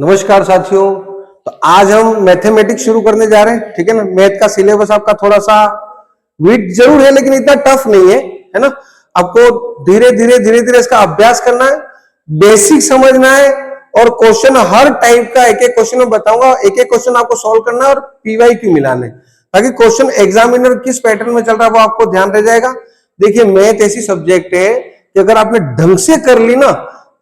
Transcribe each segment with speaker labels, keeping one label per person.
Speaker 1: नमस्कार साथियों। तो आज हम मैथमेटिक्स शुरू करने जा रहे हैं। ठीक है ना। मैथ का सिलेबस आपका थोड़ा सा वीक जरूर है लेकिन इतना टफ नहीं है ना। आपको धीरे धीरे इसका अभ्यास करना है, बेसिक समझना है और क्वेश्चन हर टाइप का एक एक क्वेश्चन मैं बताऊंगा, एक एक क्वेश्चन आपको सॉल्व करना है और पीवाईक्यू मिलाने, ताकि क्वेश्चन एग्जामिनर किस पैटर्न में चल रहा है वो आपको ध्यान रह जाएगा। देखिए मैथ ऐसी सब्जेक्ट है कि अगर आपने ढंग से कर ली ना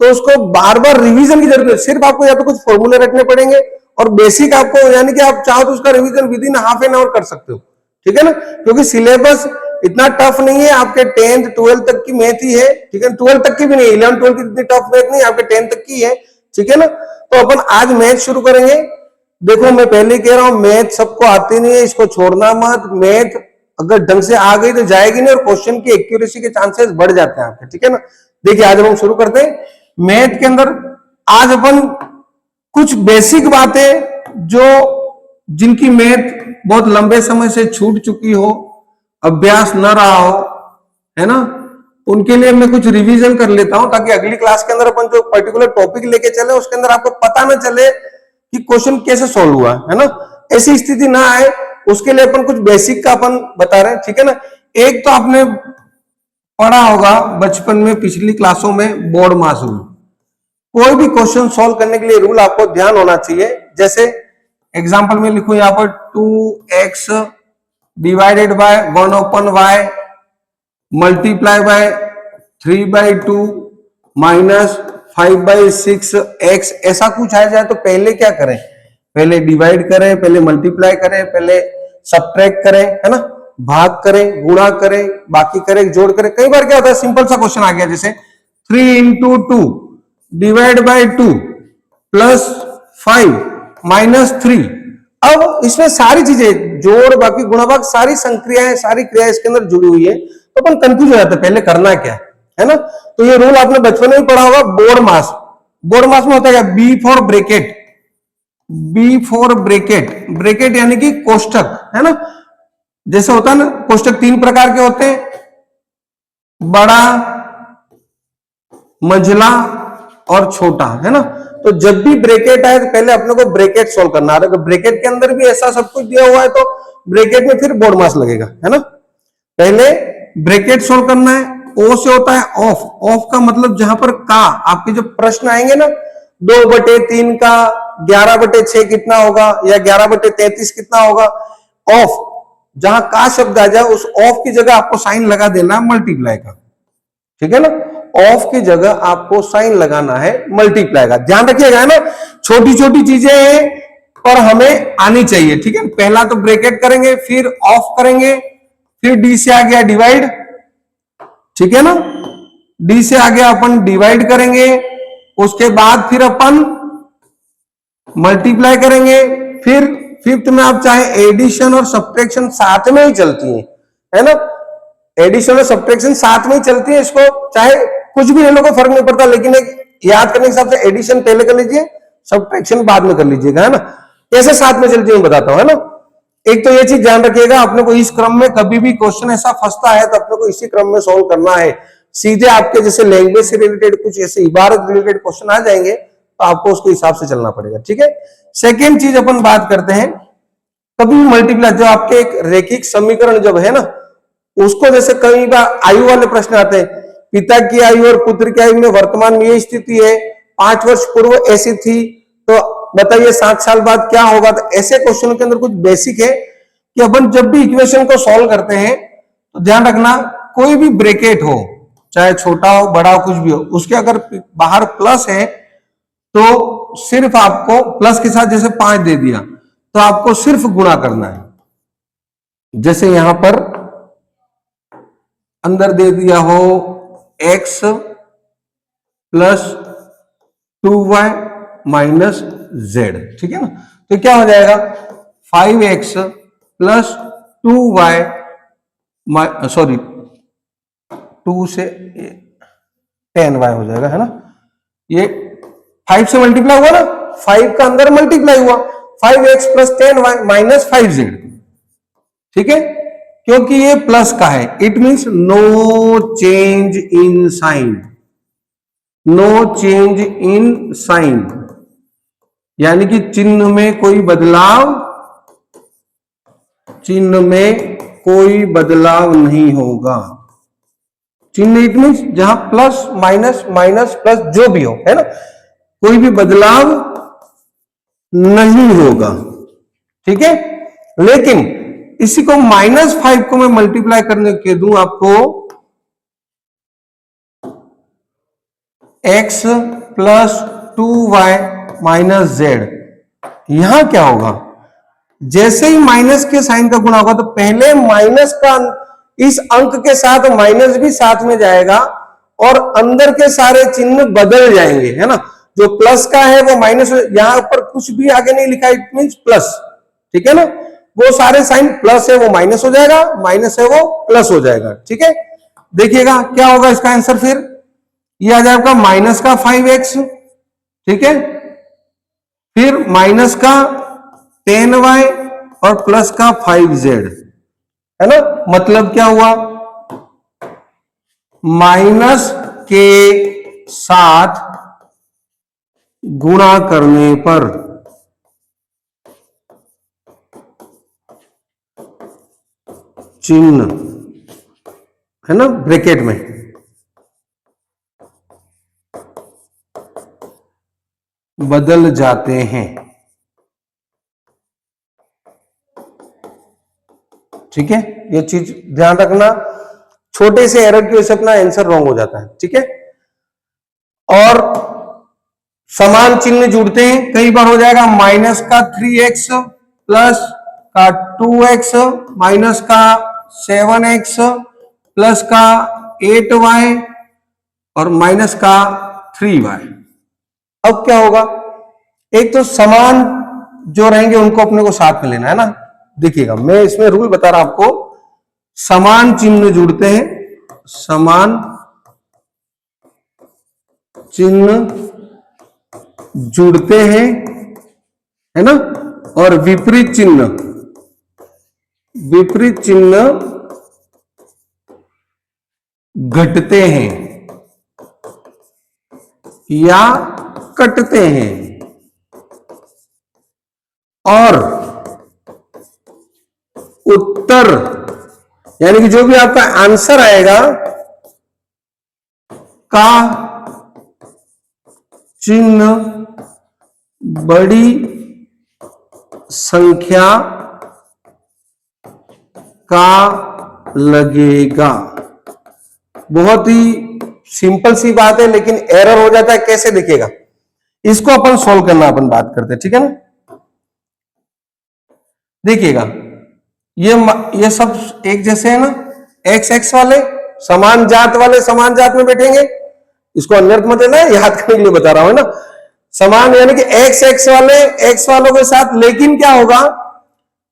Speaker 1: तो उसको बार बार रिवीजन की जरूरत है। सिर्फ आपको या तो कुछ फॉर्मूले रखने पड़ेंगे और बेसिक आपको, यानी कि आप चाहो तो उसका revision with in half an hour कर सकते हो। ठीक है ना, क्योंकि सिलेबस इतना टफ नहीं है। आपके 10th 12th तक की मैथ ही है। ठीक है, 12th तक की भी नहीं, 11 12 की इतनी टफ मैथ नहीं, आपके 10th तक की है। ठीक है ना। तो अपन आज मैथ शुरू करेंगे। देखो मैं पहले कह रहा हूं, मैथ सबको आती नहीं है, इसको छोड़ना मत। मैथ अगर ढंग से आ गई तो जाएगी नहीं और क्वेश्चन की एक्यूरेसी के चांसेस बढ़ जाते हैं आपके। ठीक है ना। देखिए आज हम शुरू करते हैं मैथ के अंदर। आज अपन कुछ बेसिक बातें जो जिनकी मैथ बहुत लंबे समय से छूट चुकी हो, अभ्यास न रहा हो, है ना, उनके लिए मैं कुछ रिवीजन कर लेता हूं, ताकि अगली क्लास के अंदर अपन जो पर्टिकुलर टॉपिक लेके चले उसके अंदर आपको पता ना चले कि क्वेश्चन कैसे सॉल्व हुआ, है ना, ऐसी स्थिति ना आए। उसके लिए अपन कुछ बेसिक का अपन बता रहे हैं। ठीक है ना। एक तो आपने पढ़ा होगा बचपन में पिछली क्लासों में बोर्ड मास रूल। कोई भी क्वेश्चन सॉल्व करने के लिए रूल आपको ध्यान होना चाहिए। जैसे एग्जांपल में लिखूं यहां पर 2x divided by 1/y multiply by 3/2 minus 5/6x, ऐसा कुछ आ जाए तो पहले क्या करें? पहले डिवाइड करें, पहले मल्टीप्लाई करें, पहले सब्ट्रैक्ट करें, है ना, भाग करें, गुणा करें, बाकी करें, जोड़ करें। कई बार क्या होता है, सिंपल सा क्वेश्चन आ गया जैसे 3 × 2 डिवाइड बाय 2 प्लस 5 माइनस 3। अब इसमें सारी चीजें जोड़, बाकी गुणा, भाग, सारी संक्रियाएं, सारी क्रियाएं इसके अंदर जुड़ी हुई है, तो अपन कंफ्यूज हो जाते हैं पहले करना क्या है ना। तो ये रूल आपने बचपन में ही पढ़ा होगा। बोर्ड मास, बोर्ड मास में होता है B for bracket, B for bracket, bracket यानी कि कोष्टक, है ना। जैसे होता है ना, कोष्टक 3 प्रकार के होते हैं, बड़ा, मंझला और छोटा, है ना। तो जब भी ब्रैकेट आए तो पहले अपने को ब्रैकेट सोल्व करना है। ब्रैकेट के अंदर भी ऐसा सब कुछ दिया हुआ है तो ब्रैकेट में फिर बोर्ड मास लगेगा, है ना। पहले ब्रैकेट सोल्व करना है। ओ से होता है ऑफ, ऑफ का मतलब जहां पर का आपके जो प्रश्न आएंगे ना, 2/3 का 11/6 कितना होगा या 11/33 कितना होगा, ऑफ, जहां का शब्द आ जाए उस ऑफ की जगह आपको साइन लगा देना है मल्टीप्लाई का। ठीक है ना, ऑफ की जगह आपको साइन लगाना है मल्टीप्लाई का। ध्यान रखिएगा, है ना। छोटी छोटी चीजें हैं पर हमें आनी चाहिए। ठीक है, पहला तो ब्रैकेट करेंगे, फिर ऑफ करेंगे, फिर डी से आ गया डिवाइड। ठीक है ना, डी से आगे अपन डिवाइड करेंगे, उसके बाद फिर अपन मल्टीप्लाई करेंगे, फिर फिफ्थ में आप चाहे एडिशन और सब्ट्रैक्शन साथ में ही चलती है ना। एडिशन और सब्ट्रैक्शन साथ में ही चलती है, इसको चाहे कुछ भी लेने को फर्क नहीं पड़ता, लेकिन एक याद करने के हिसाब से एडिशन पहले कर लीजिए, सब्ट्रैक्शन बाद में कर लीजिएगा, है ना। कैसे साथ में चलती है मैं बताता हूं, है ना। एक तो ये चीज ध्यान रखिएगा, अपने को इस क्रम में कभी भी क्वेश्चन ऐसा फंसता है तो अपने को इसी क्रम में सॉल्व करना है। सीधे आपके जैसे लैंग्वेज से रिलेटेड कुछ ऐसे इबारत रिलेटेड क्वेश्चन आ जाएंगे तो आपको उसके हिसाब से चलना पड़ेगा। ठीक है। सेकेंड चीज अपन बात करते हैं, कभी मल्टीप्लाई, जो आपके एक रेखिक समीकरण जब है ना, उसको जैसे कई बार आयु वाले प्रश्न आते हैं, पिता की आयु और पुत्र की आयु में वर्तमान में ये स्थिति है, 5 वर्ष पूर्व ऐसी थी, तो बताइए 7 साल बाद क्या होगा। तो ऐसे क्वेश्चन के अंदर कुछ बेसिक है कि अपन जब भी इक्वेशन को सॉल्व करते हैं तो ध्यान रखना, कोई भी ब्रैकेट हो, चाहे छोटा हो बड़ा हो कुछ भी हो, उसके अगर बाहर प्लस है तो सिर्फ आपको प्लस के साथ जैसे 5 दे दिया तो आपको सिर्फ गुणा करना है। जैसे यहां पर अंदर दे दिया हो x plus 2y minus z, ठीक है ना। तो क्या हो जाएगा 5x प्लस 2y, सॉरी 2 से 10y हो जाएगा, है ना। ये 5 से मल्टीप्लाई हुआ ना, 5 का अंदर मल्टीप्लाई हुआ, 5x plus 10y minus 5z। ठीक है, क्योंकि ये प्लस का है, it means no change in sign, no change in sign, यानी कि चिन्ह में कोई बदलाव नहीं होगा। चिन्ह इट मीन्स जहां प्लस माइनस माइनस प्लस जो भी हो, है ना, कोई भी बदलाव नहीं होगा। ठीक है, लेकिन इसी को -5 को मैं मल्टीप्लाई करने के दूं आपको x plus 2y minus Z, यहां क्या होगा, जैसे ही माइनस के साइन का गुणा होगा तो पहले माइनस का इस अंक के साथ माइनस भी साथ में जाएगा और अंदर के सारे चिन्ह बदल जाएंगे, है ना। जो प्लस का है वो माइनस, यहां पर कुछ भी आगे नहीं लिखा, इट मींस प्लस, ठीक है ना। वो सारे साइन प्लस है वो माइनस हो जाएगा, माइनस है वो प्लस हो जाएगा। ठीक है, देखिएगा क्या होगा इसका आंसर, फिर ये आ जाएगा माइनस का 5x, ठीक है, फिर माइनस का 10y और प्लस का 5z, है ना। मतलब क्या हुआ, माइनस के साथ गुणा करने पर चिन्ह, है ना, ब्रैकेट में बदल जाते हैं। ठीक है, ये चीज ध्यान रखना, छोटे से एरर की वजह से अपना आंसर रॉन्ग हो जाता है। ठीक है, और समान चिन्ह जुड़ते हैं, कई बार हो जाएगा माइनस का 3x प्लस का 2x माइनस का 7x प्लस का 8y और माइनस का 3y। अब क्या होगा, एक तो समान जो रहेंगे उनको अपने को साथ में लेना है ना। देखिएगा मैं इसमें रूल बता रहा हूं आपको, समान चिन्ह जुड़ते हैं, समान चिन्ह जुड़ते हैं, है ना, और विपरीत चिन्ह घटते हैं या कटते हैं, और उत्तर यानी कि जो भी आपका आंसर आएगा का चिन्ह बड़ी संख्या का लगेगा। बहुत ही सिंपल सी बात है, लेकिन एरर हो जाता है। कैसे दिखेगा, इसको अपन सॉल्व करना अपन बात करते हैं, ठीक है ना। देखिएगा ये सब एक जैसे है ना, x वाले समान जात वाले समान जात में बैठेंगे, इसको अनर्थ मत लेना, याद करने के लिए बता रहा हूं ना। समान यानी कि x वाले x वालों के साथ, लेकिन क्या होगा,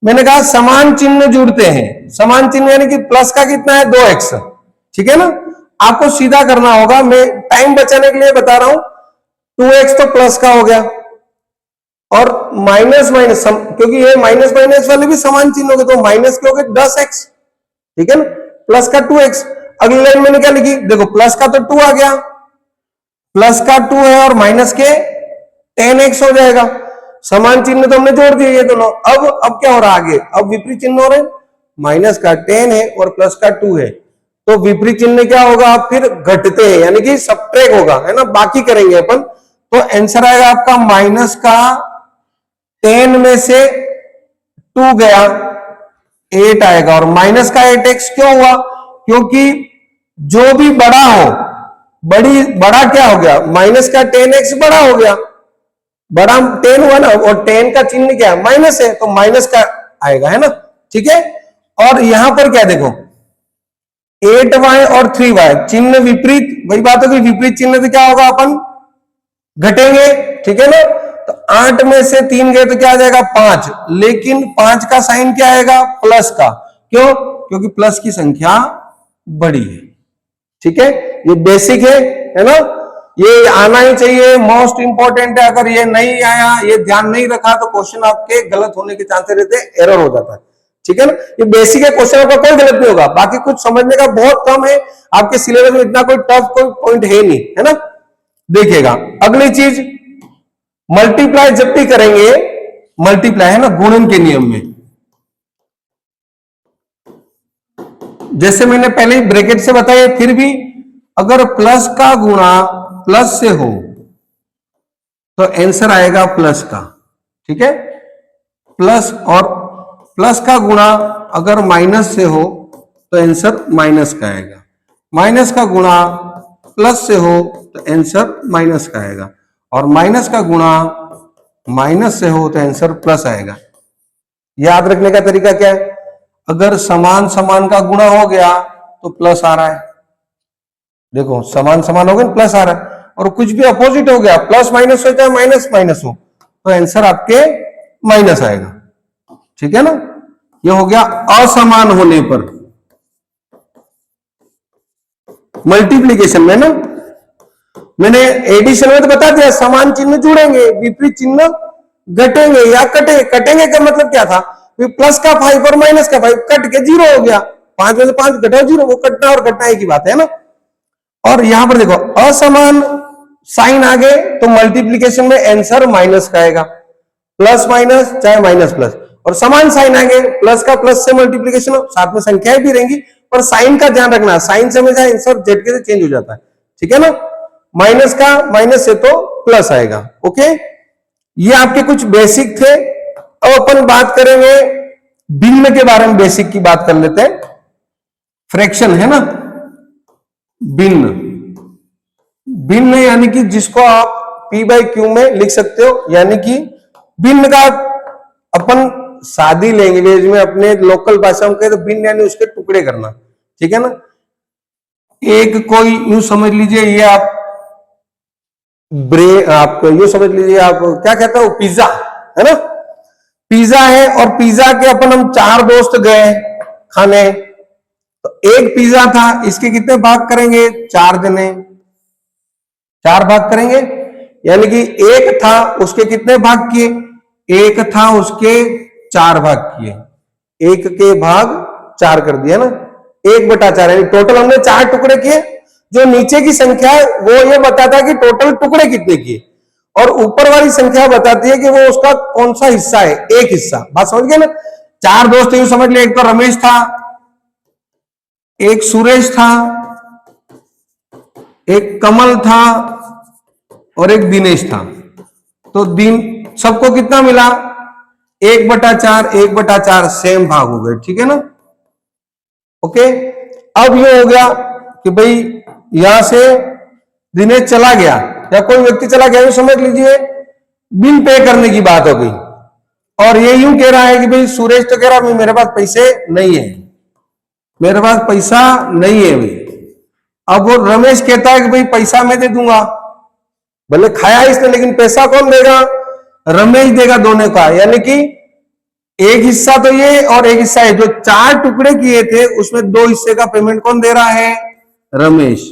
Speaker 1: मैंने कहा समान चिन्ह जुड़ते हैं, समान चिन्ह यानी कि प्लस का कितना है 2x, ठीक है ना। आपको सीधा करना होगा, मैं टाइम बचाने के लिए बता रहा हूं, 2x तो प्लस का हो गया और माइनस माइनस, क्योंकि ये माइनस माइनस वाले भी समान चिन्ह हो गए, तो माइनस के हो गए 10x, ठीक है ना, प्लस का 2x। अगली लाइन मैंने क्या लिखी, देखो प्लस का तो 2 आ गया, प्लस का 2 है और माइनस के 10x हो जाएगा। समान चिन्ह तो हमने जोड़ दिए ये दोनों। अब क्या हो रहा है आगे, अब विपरीत चिन्ह हो रहे हैं, माइनस का 10 है और प्लस का 2 है, तो विपरीत चिन्ह क्या होगा, फिर घटते हैं यानी कि सबट्रैक्ट होगा, है ना, बाकी करेंगे अपन। तो आंसर आएगा आपका माइनस का 10 में से 2 गया 8 आएगा, और माइनस का 8x क्यों हुआ, क्योंकि जो भी बड़ा हो, बड़ा क्या हो गया, माइनस का 10x बड़ा हो गया, बड़ा 10 हुआ ना, और 10 का चिन्ह क्या है, माइनस है, तो माइनस का आएगा, है ना। ठीक है, और यहां पर क्या देखो 8y और 3y चिन्ह विपरीत, वही बात होगी, विपरीत चिन्ह से क्या होगा, अपन घटेंगे, ठीक है ना। तो 8 में से 3 गए तो क्या आ जाएगा 5, लेकिन 5 का साइन क्या आएगा, प्लस का, क्यों, क्योंकि प्लस की संख्या बड़ी है। ठीक है, ये बेसिक है ना, ये आना ही चाहिए, मोस्ट इंपॉर्टेंट है। अगर ये नहीं आया, ये ध्यान नहीं रखा, तो क्वेश्चन आपके गलत होने के चांसेस रहते हैं, एरर हो जाता है। ठीक है ना, ये बेसिक है, क्वेश्चन आपका कोई गलत नहीं होगा, बाकी कुछ समझने का बहुत कम है, आपके सिलेबस में इतना कोई टफ कोई पॉइंट है नहीं, है ना। देखिएगा अगली चीज, मल्टीप्लाई जब भी करेंगे, मल्टीप्लाई है ना गुणन के नियम में, जैसे मैंने पहले ही ब्रैकेट से बताया, फिर भी अगर प्लस का गुणा प्लस से हो तो आंसर आएगा प्लस का, ठीक है। प्लस और प्लस का गुणा अगर माइनस से हो तो आंसर माइनस का आएगा, माइनस का गुणा प्लस से हो तो आंसर माइनस का आएगा, और माइनस का गुणा माइनस से हो तो आंसर प्लस आएगा। याद रखने का तरीका क्या है, अगर समान समान का गुणा हो गया तो प्लस आ रहा है, देखो समान समान हो गया प्लस आ रहा है, और कुछ भी अपोजिट हो गया प्लस माइनस हो चाहे माइनस माइनस हो तो आंसर आपके माइनस आएगा, ठीक है ना। ये हो गया असमान होने पर। मल्टीप्लीकेशन में ना मैंने एडिशन में तो बता दिया, समान चिन्ह जुड़ेंगे, विपरीत चिन्ह घटेंगे या कटेंगे का मतलब क्या था, प्लस का 5 और माइनस का 5 कट के 0 हो गया, 5 में से 5 घटाओ 0, वो कटना और घटना एक ही बात है ना। और यहां पर देखो असमान साइन आ गए तो मल्टीप्लीकेशन में आंसर माइनस का आएगा, प्लस माइनस चाहे माइनस प्लस, और समान साइन आ गए प्लस का प्लस से मल्टीप्लीकेशन, साथ में संख्याएं भी रहेंगी, पर साइन का ध्यान रखना, साइन से हमेशा आंसर जेड के से चेंज हो जाता है, ठीक है ना। माइनस का माइनस से तो प्लस आएगा, ओके। ये आपके कुछ बेसिक थे। अब अपन बात करेंगे भिन्न के बारे में, बेसिक की बात कर लेते हैं। फ्रैक्शन है ना, भिन्न, भिन्न यानी कि जिसको आप P बाई क्यू में लिख सकते हो, यानी कि भिन्न का अपन सादी लैंग्वेज में अपने लोकल भाषा में कहे तो भिन्न यानी उसके टुकड़े करना, ठीक है ना। एक कोई यूं समझ लीजिए, ये आप आप यूं समझ लीजिए, आप क्या कहते हो, पिज्जा है ना, पिज्जा है, और पिज्जा के अपन हम 4 दोस्त गए खाने, तो एक पिज्जा था, इसके कितने भाग करेंगे, 4 जने, 4 भाग करेंगे, यानी कि एक था उसके कितने भाग किए, एक था उसके 4 भाग किए, एक के भाग 4 कर दिया ना, 1/4 यानी टोटल हमने 4 टुकड़े किए। जो नीचे की संख्या है वो ये बताता है कि टोटल टुकड़े कितने किए, और ऊपर वाली संख्या बताती है कि वो उसका कौन सा हिस्सा है, एक हिस्सा। बात समझ गए ना। 4 दोस्त यूं समझ लिया, एक तो रमेश था, एक सुरेश था, एक कमल था और एक दिनेश था। तो दिन सबको कितना मिला, 1/4 1/4 सेम भाग हो गए, ठीक है ना, ओके। अब ये हो गया कि भाई यहां से दिनेश चला गया या कोई व्यक्ति चला गया, तो समझ लीजिए बिल पे करने की बात हो गई, और ये यूं कह रहा है कि भाई सुरेश तो कह रहा है मेरे पास पैसे नहीं है, मेरे पास पैसा नहीं है भाई। अब वो रमेश कहता है कि भाई पैसा मैं दे दूंगा, भले खाया इसने लेकिन पैसा कौन देगा, रमेश देगा दोनों का, यानी कि एक हिस्सा तो ये और एक हिस्सा है, जो 4 टुकड़े किए थे उसमें 2 हिस्से का पेमेंट कौन दे रहा है, रमेश।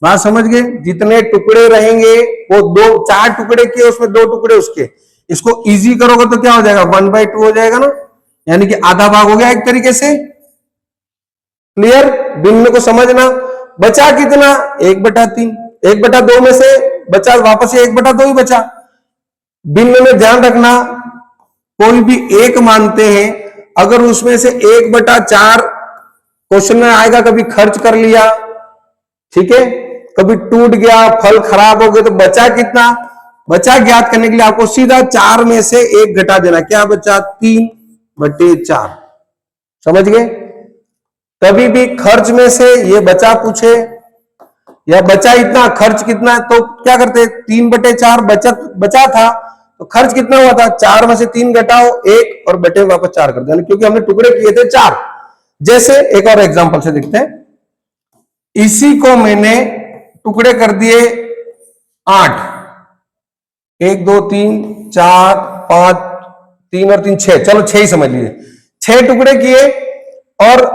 Speaker 1: बात समझ गए, जितने टुकड़े रहेंगे वो 4 टुकड़े किए उसमें 2 टुकड़े उसके, इसको इजी करोगे तो क्या हो जाएगा, 1/2 हो जाएगा ना, यानी कि आधा भाग हो गया एक तरीके से। क्लियर, भिन्न को समझना। बचा कितना, 1/3, 1/2 में से बचा वापस से 1/2 ही बचा। भिन्न में ध्यान रखना, कोई भी एक मानते हैं, अगर उसमें से 1/4 क्वेश्चन में आएगा, कभी खर्च कर लिया, ठीक है, कभी टूट गया, फल खराब हो गए, तो बचा कितना, बचा ज्ञात करने के लिए आपको सीधा 4 में से 1 घटा देना, क्या बचा, 3/4। समझ गए। कभी भी खर्च में से ये बचा पूछे या बचा इतना खर्च कितना, तो क्या करते, 3/4 बचत बचा था तो खर्च कितना हुआ था, 4 में से 3 घटाओ 1 और बटे वापस 4 कर देना, क्योंकि हमने टुकड़े किए थे 4। जैसे एक और एग्जांपल से देखते हैं, इसी को मैंने टुकड़े कर दिए 8, 1 2 3 4 5, 3 और 3 6, चलो 6 ही समझ लीजिए, 6 टुकड़े किए और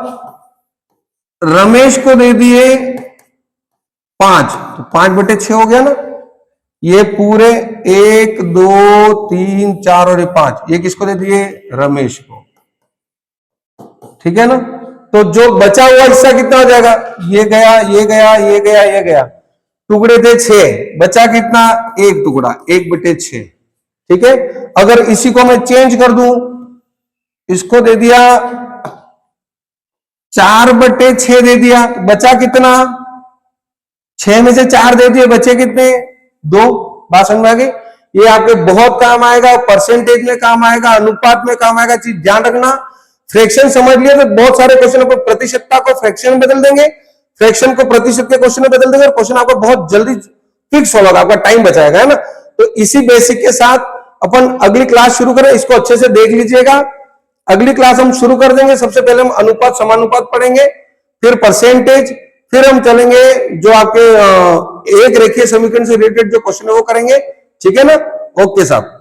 Speaker 1: रमेश को दे दिए 5, तो 5/6 हो गया ना। ये पूरे 1 2 3 4 और 5 ये किसको दे दिए, रमेश को, ठीक है ना। तो जो बचा हुआ हिस्सा कितना हो जाएगा, ये गया ये गया ये गया ये गया, टुकड़े थे 6, बचा कितना, 1 टुकड़ा, 1/6, ठीक है। अगर इसी को मैं चेंज कर दूं, इसको दे दिया 4/6 दे दिया, बचा कितना, 6 में से 4 दे दिए, बचे कितने, 2। बात समझ में आ गई। ये आपके बहुत काम आएगा, परसेंटेज में काम आएगा, अनुपात में काम आएगा। चीज ध्यान रखना, फ्रैक्शन समझ लिया तो बहुत सारे क्वेश्चन को प्रतिशतता को फ्रैक्शन में बदल देंगे, फ्रैक्शन को प्रतिशत के क्वेश्चन में बदल देंगे, और क्वेश्चन आपको बहुत जल्दी फिक्स होगा, आपका टाइम बचाएगा, है ना। तो इसी बेसिक के साथ अपन अगली क्लास शुरू करें, इसको अच्छे से देख लीजिएगा। अगली क्लास हम शुरू कर देंगे, सबसे पहले हम अनुपात समानुपात पढ़ेंगे, फिर परसेंटेज, फिर हम चलेंगे जो आपके एक रेखीय समीकरण से रिलेटेड जो क्वेश्चन है वो करेंगे, ठीक है ना। ओके साहब।